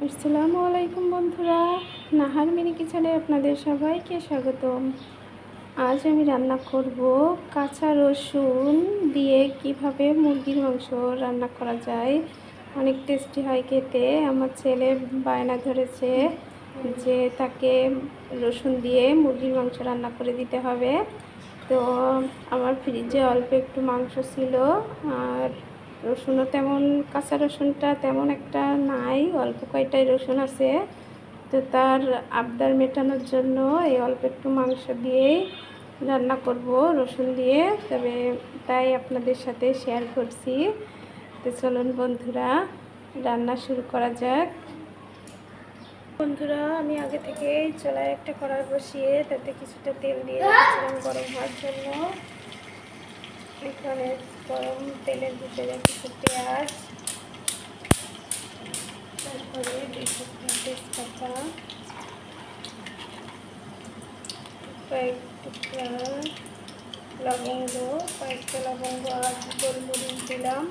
আসসালামু আলাইকুম বন্ধুরা, নাহার মিনি কিচেনে আপনাদের সবাইকে স্বাগতম। আজ আমি রান্না করব কাঁচা রসুন দিয়ে কিভাবে মুরগির মাংস রান্না করা যায়। অনেক টেস্টি হয় খেতে। আমার ছেলে বায়না ধরেছে যে তাকে রসুন দিয়ে মুরগির মাংস রান্না করে দিতে হবে। তো আমার ফ্রিজে অল্প একটু মাংস ছিল, আর রসুনও তেমন, কাঁচা রসুনটা তেমন একটা নাই, অল্প কয়টাই রসুন আছে। তো তার আবদার মেটানোর জন্য এই অল্প একটু মাংস দিয়েই রান্না করব রসুন দিয়ে, তবে তাই আপনাদের সাথে শেয়ার করছি। তো চলুন বন্ধুরা, রান্না শুরু করা যাক। বন্ধুরা, আমি আগে থেকে চুলায় একটা কড়াই বসিয়ে তাতে কিছুটা তেল দিয়ে রেখেছিলাম গরম হওয়ার জন্য। এখানে গরম তেলের ভিতরে কিছু পেঁয়াজ, তারপরে তেজপাতা, কয়েকটা লবঙ্গ, কয়েকটা লবঙ্গ আর গোলমরিচ দিলাম।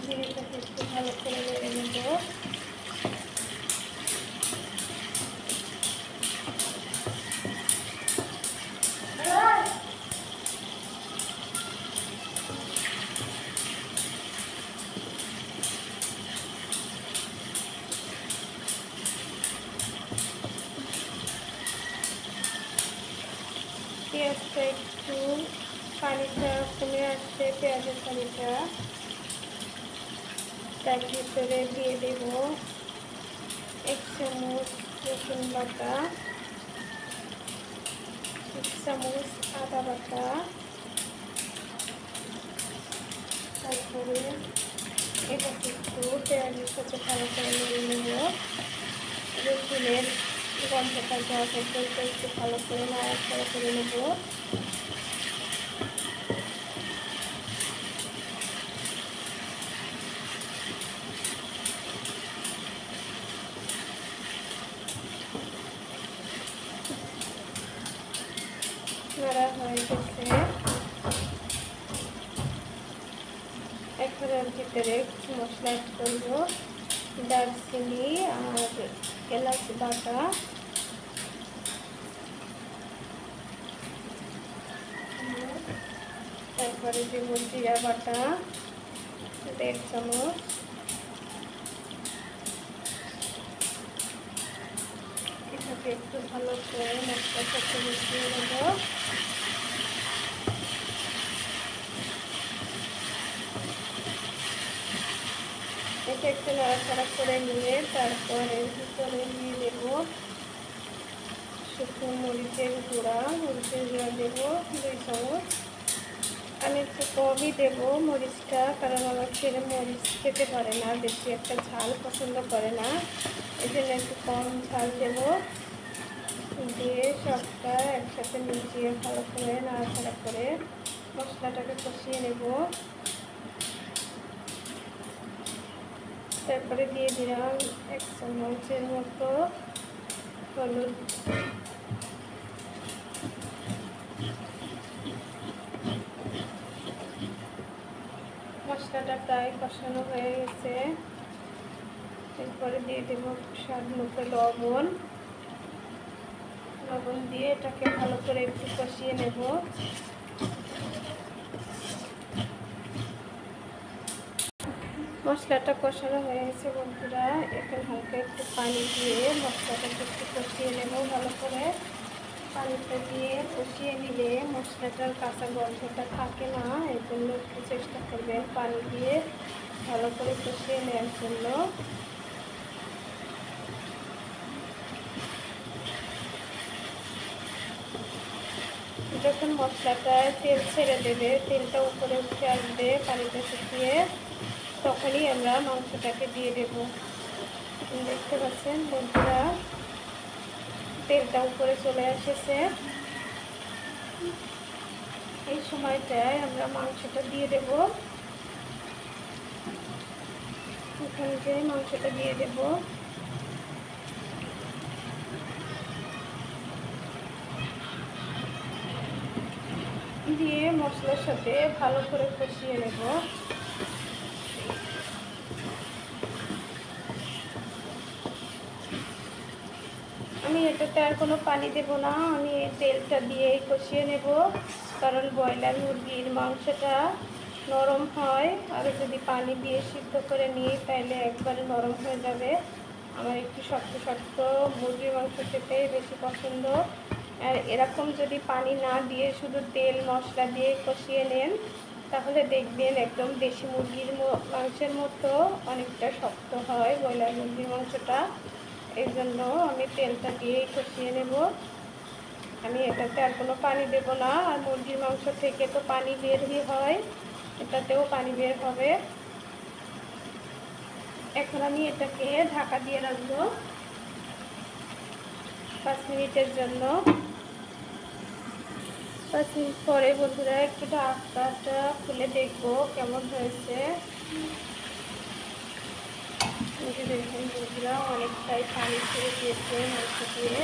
জিরেটাকে একটু ভালো করে নেড়ে নেব। পেঁয়াজটা একটু পানিটা কমে আসছে, পেঁয়াজের পানিটা, তার ভিতরে দিয়ে দেব 1 চামচ রসুন বাটা, 1 চামচ আদা বাটা, তারপরে এটাকে একটু পেঁয়াজের সাথে ভালো করে নেড়ে নেব। রসুনের গন্ধটা যাওয়া পর্যন্ত একটু ভালো করে নাড়াচাড়া করে নেব। নাড়া হয়ে গেছে, এখন এর ভিতরে মশলা অ্যাড করব। দারচিনি আর এলাচ বাটা, তারপরে দেব জিরা বাটা 1.5 চামচ, এটাকে একটু ভালো করে মশলার সাথে মিশিয়ে নেব। এটা একটু নাড়াচাড়া করে নিয়ে তারপর এর ভিতরে দিয়ে দেব শুকনো মরিচের গুঁড়া, দেব 2 চামচ। আমি একটু কমই দেব মরিচটা, কারণ আমার ছেলে মরিচ খেতে পারে না, বেশি একটা ঝাল পছন্দ করে না, এই জন্য একটু কম ঝাল দেব। দিয়ে সবটা একসাথে মিশিয়ে ভালো করে নাড়াচাড়া করে মশলাটাকে কষিয়ে নেব। তারপরে দিয়ে দিলাম 1 চামচের মতো হলুদ, মশলাটা প্রায় কষানো হয়ে গেছে। এরপরে দিয়ে দেব স্বাদ মতো লবণ দিয়ে এটাকে ভালো করে একটু কষিয়ে নেব। মশলাটা কষানো হয়ে গেছে বন্ধুরা, এখন হালকা একটু পানি দিয়ে মশলাটাকে একটু কষিয়ে নেব ভালো করে। পানিটা দিয়ে কষিয়ে নিলে মশলাটার কাঁচা গন্ধটা থাকে না, এই জন্য একটু চেষ্টা করবেন পানি দিয়ে ভালো করে কষিয়ে নেওয়ার জন্য। যখন মশলাটা তেল ছেড়ে দেবে, তেলটা উপরে উঠে আসবে পানিটা শুকিয়ে, তখনই আমরা মাংসটাকে দিয়ে দেব। দেখতে পাচ্ছেন বন্ধুরা, তেলটা উপরে চলে এসেছে। এই সময়টায় আমরা মাংসটা দিয়ে দেব। এখানে যে মাংসটা দিয়ে দেব, দিয়ে মশলার সাথে ভালো করে কষিয়ে নেব। এটাতে আর কোনো পানি দেব না, আমি এই তেলটা দিয়েই কষিয়ে নেব। কারণ ব্রয়লার মুরগির মাংসটা নরম হয়, আর যদি পানি দিয়ে সিদ্ধ করে নিই তাহলে একবারে নরম হয়ে যাবে। আমার একটু শক্ত শক্ত মুরগির মাংস খেতেই বেশি পছন্দ। আর এরকম যদি পানি না দিয়ে শুধু তেল মশলা দিয়ে কষিয়ে নেন তাহলে দেখবেন একদম দেশি মুরগির মাংসের মতো অনেকটা শক্ত হয় ব্রয়লার মুরগির মাংসটা। এই জন্য আমি তেলটা দিয়েই কষিয়ে নেব। আমি এটাতে আর কোনো পানি দেব না। আর মুরগির মাংস থেকে তো পানি বেরই হয়, এটাতেও পানি বের হবে। এখন আমি এটাকে ঢাকা দিয়ে রাখবো 5 মিনিটের জন্য। 5 মিনিট পরে বন্ধুরা একটু ঢাকাটা খুলে দেখবো কেমন হয়েছে। দেখুন বন্ধুরা, অনেকটাই পানি ছেড়ে দিয়েছে মাংস দিয়ে।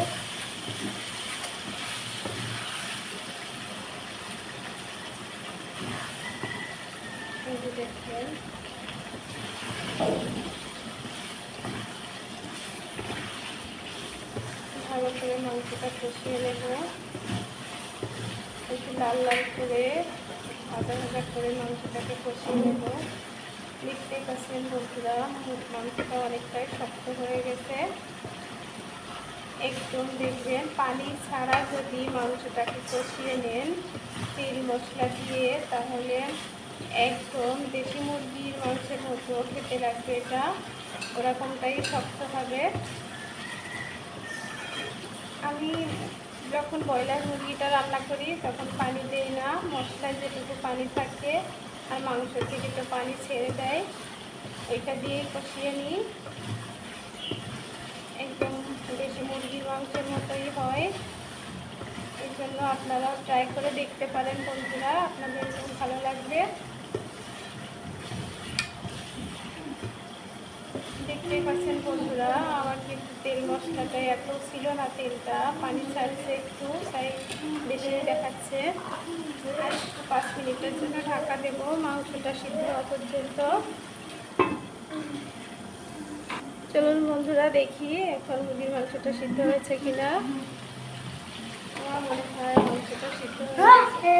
দেখেন ভালো করে মাংসটা কষিয়ে নেব, একটু লাল লাল করে ভাজা ভাজা করে মাংসটাকে কষিয়ে নেব। দেখতেই পাচ্ছেন বন্ধুরা, মাংসটা অনেকটাই শক্ত হয়ে গেছে। একদম দেখবেন পানি ছাড়া যদি মাংসটাকে কষিয়ে নেন তেল মশলা দিয়ে, তাহলে একদম দেশি মুরগির মাংসের মতো খেতে লাগবে। এটা ওরকমটাই শক্ত হবে। আমি যখন ব্রয়লার মুরগিটা রান্না করি তখন পানি দিই না, মশলায় যেটুকু পানি থাকে আর মাংস থেকে তো পানি ছেড়ে দেয়, ওইটা দিয়ে কষিয়ে নিই। একদম দেশি মুরগির মাংসের মতোই হয়। এই জন্য আপনারাও ট্রাই করে দেখতে পারেন বন্ধুরা, আপনাদের খুব ভালো লাগবে। দেখতেই পাচ্ছেন বন্ধুরা, আমার কিন্তু তেল মশলাটা এত ছিল না, তেলটা পানি ছাড়ছে একটু, তাই বেশি দেখাচ্ছে। আর 5 মিনিটের জন্য ঢাকা দেবো মাংসটা সিদ্ধ হওয়া পর্যন্ত। চলুন বন্ধুরা দেখি এখন মুরগির মাংসটা সিদ্ধ হয়েছে কিনা। আমার মনে হয় মাংসটা সিদ্ধ হয়েছে।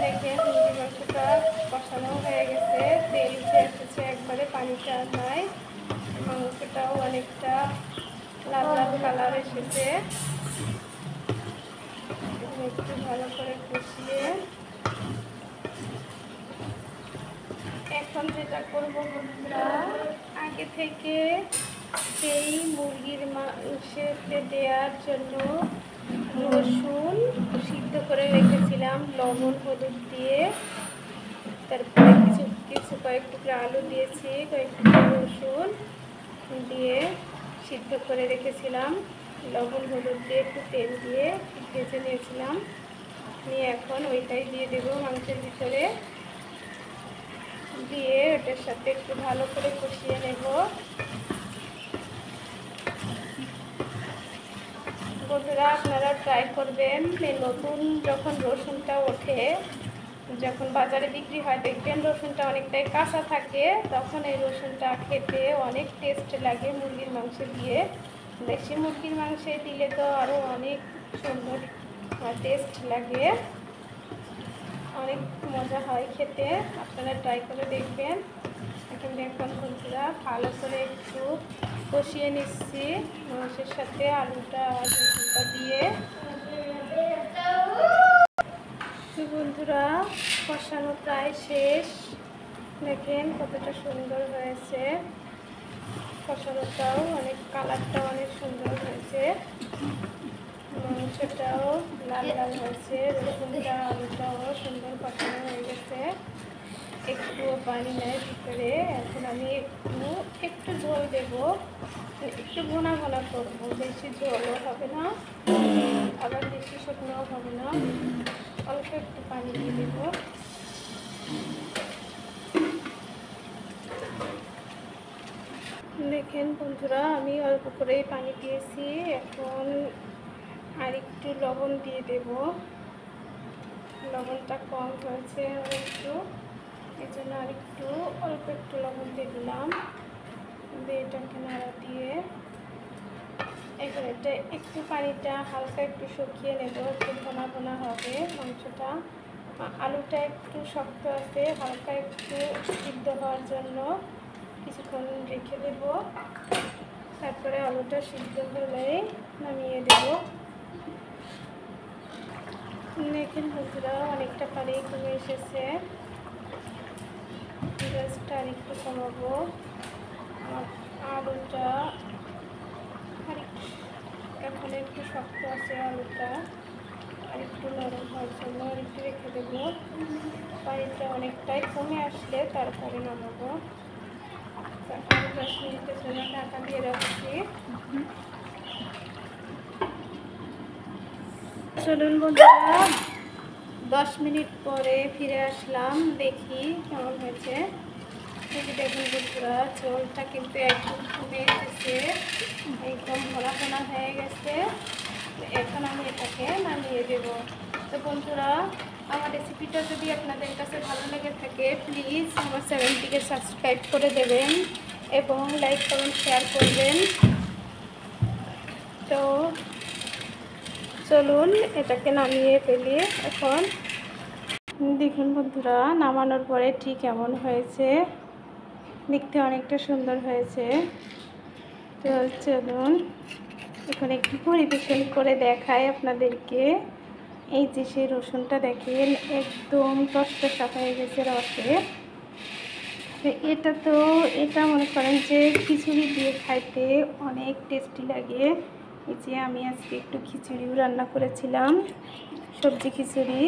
দেখেন মুরগির মাংসটা কষানো হয়ে গেছে, তেল উঠে এসেছে একবারে, পানিটা নাই। মাংসটাও অনেকটা লাল লাল কালার এসেছে। একটু ভালো করে কষিয়ে এখন যেটা করব বন্ধুরা, আগে থেকে সেই মুরগির মাংসেতে দেওয়ার জন্য রসুন সিদ্ধ করে রেখেছিলাম লবণ হলুদ দিয়ে, তারপরে কয়েক টুকরা আলু দিয়েছি, কয়েক টুকরা রসুন দিয়ে সিদ্ধ করে রেখেছিলাম, লবণ হলুদ দিয়ে একটু তেল দিয়ে ভেজে নিয়েছিলাম। নিয়ে এখন ওইটাই দিয়ে দেবো মাংসের ভিতরে, দিয়ে ওটার সাথে একটু ভালো করে কষিয়ে নেব। বন্ধুরা আপনারা ট্রাই করবেন, নতুন যখন রসুনটা ওঠে, যখন বাজারে বিক্রি হয় দেখবেন রসুনটা অনেকটাই কাঁচা থাকে, তখন এই রসুনটা খেতে অনেক টেস্ট লাগে মুরগির মাংসে দিয়ে। দেশি মুরগির মাংসে দিলে তো আরও অনেক সুন্দর টেস্ট লাগে, অনেক মজা হয় খেতে। আপনারা ট্রাই করে দেখবেন। এখন দেখুন বন্ধুরা ভালো করে একটু কষিয়ে নিচ্ছি মাংসের সাথে আলুটা আর রসুনটা দিয়ে। তো বন্ধুরা কষানো প্রায় শেষ, দেখেন কতটা সুন্দর হয়েছে। কষানোটাও অনেক, কালারটাও অনেক সুন্দর হয়েছে, মাংসটাও লাল লাল হয়েছে, রসুনটা আলুটাও সুন্দর কষানো হয়ে গেছে, একটুও পানি নেই ভিতরে। এখন আমি একটু ঝোল দেবো, একটু ঘন ঘন করবো, বেশি ঝোলও হবে না আবার বেশি শুকনোও হবে না, অল্প একটু পানি দিয়ে দেবো। দেখেন বন্ধুরা আমি অল্প করেই পানি দিয়েছি, এখন আর একটু লবণ দিয়ে দেব, লবণটা কম হয়েছে একটু, এই জন্য আরেকটু অল্প একটু লবণ দিয়ে দিলাম, দিয়ে এটাকে নাড়া দিয়ে এবার এটা একটু পানিটা হালকা একটু শুকিয়ে নেব, একটু ঘন ঘন হবে মাংসটা। আলুটা একটু শক্ত আছে, হালকা একটু সিদ্ধ হওয়ার জন্য কিছুক্ষণ রেখে দেব। তারপরে আলুটা সিদ্ধ হলে নামিয়ে দেব। দেখেন বন্ধুরা, অনেকটা পানি কমে এসেছে, গ্যাসটা আর একটু কমাবো। আলুটা এখন একটু শক্ত আছে, আলুটা আর একটু নরম হওয়ার জন্য আর একটু রেখে দেবো। পানিটা অনেকটাই কমে আসলে তারপরে নামাবো। আর 10 মিনিটের জন্য ঢাকা দিয়ে রাখছি। চলুন বন্ধুরা, 10 মিনিট পরে ফিরে আসলাম, দেখি কেমন হয়েছে। দেখুন বন্ধুরা, ঝোলটা কিন্তু একদম কমে এসেছে, একদম ভরা ভরা হয়ে গেছে। এখন আমি এটাকে নামিয়ে দেব। তো বন্ধুরা, আমার রেসিপিটা যদি আপনাদের কাছে ভালো লেগে থাকে প্লিজ আমার চ্যানেলটিকে সাবস্ক্রাইব করে দেবেন এবং লাইক কমেন্ট শেয়ার করবেন। তো চলুন এটাকে নামিয়ে ফেলি এখন। দেখুন বন্ধুরা, নামানোর পরে ঠিক এমন হয়েছে, দেখতে অনেকটা সুন্দর হয়েছে। তো চলুন এখন একটু পরিবেশন করে দেখাই আপনাদেরকে। এই যে সেই রসুনটা দেখেন একদম টসটসা হয়ে গেছে রসে। এটা মনে করেন যে খিচুড়ি দিয়ে খাইতে অনেক টেস্টি লাগে। এই যে আমি আজকে একটু খিচুড়িও রান্না করেছিলাম, সবজি খিচুড়ি।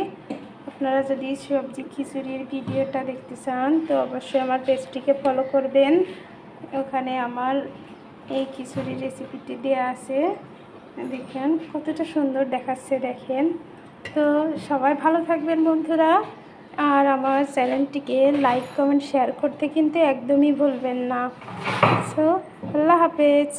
আপনারা যদি সবজি খিচুড়ির ভিডিওটা দেখতে চান তো অবশ্যই আমার পেজটিকে ফলো করবেন, ওখানে আমার এই খিচুড়ির রেসিপিটি দেওয়া আছে। দেখেন কতটা সুন্দর দেখাচ্ছে, দেখেন। তো সবাই ভালো থাকবেন বন্ধুরা, আর আমার চ্যানেলটিকে লাইক কমেন্ট শেয়ার করতে কিন্তু একদমই ভুলবেন না। সো আল্লাহ হাফেজ।